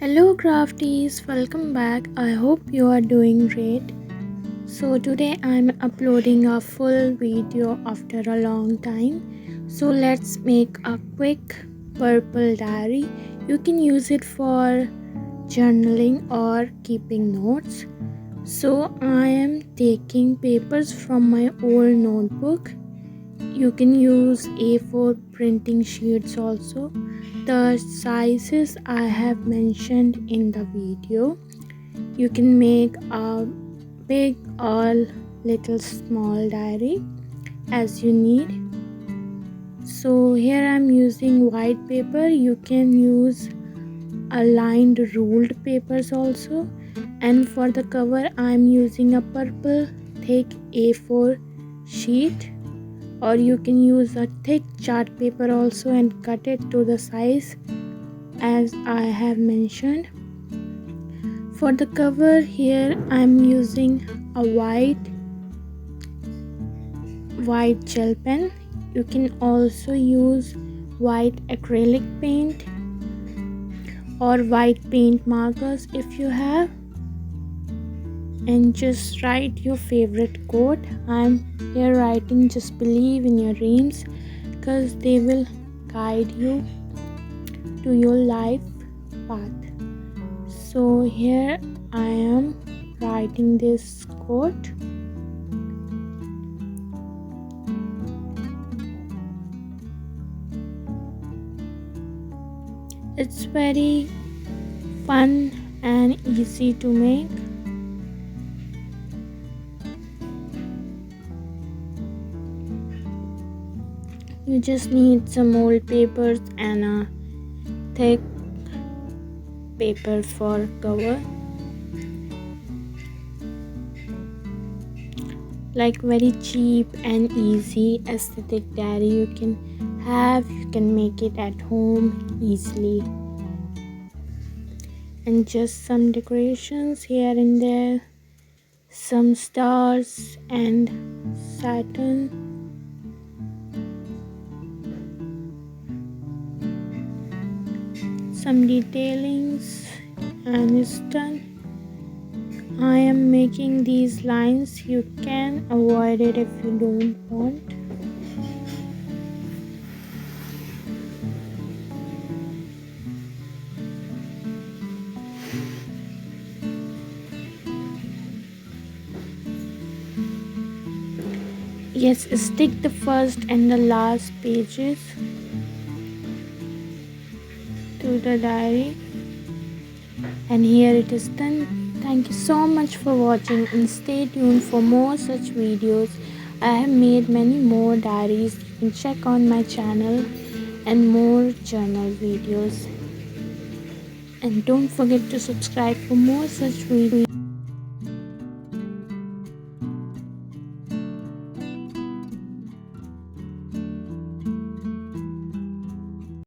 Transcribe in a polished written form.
Hello crafties, welcome back. I hope you are doing great. So today I'm uploading a full video after a long time. So let's make a quick purple diary. You can use it for journaling or keeping notes. So I am taking papers from my old notebook. You can use A4 printing sheets also. The sizes I have mentioned in the video. You can make a big or little small diary as you need. So here I'm using white paper. You can use aligned ruled papers also, and for the cover I'm using a purple thick A4 sheet, or you can use a thick chart paper also and cut it to the size as I have mentioned. For the cover here I'm using a white gel pen. You can also use white acrylic paint or white paint markers if you have, and just write your favorite quote. I'm here writing just believe in your dreams because they will guide you to your life path. So here I am writing this quote. It's very fun and easy to make. You just need some old papers and a thick paper for cover. Like very cheap and easy aesthetic diary you can have. You can make it at home easily. And just some decorations here and there, some stars and Saturn. Some detailings, and it's done. I am making these lines. You can avoid it if you don't want. Yes, stick the first and the last pages to the diary, and here it is done. Thank you so much for watching, and stay tuned for more such videos. I have made many more diaries. You can check on my channel and more journal videos, and don't forget to subscribe for more such videos.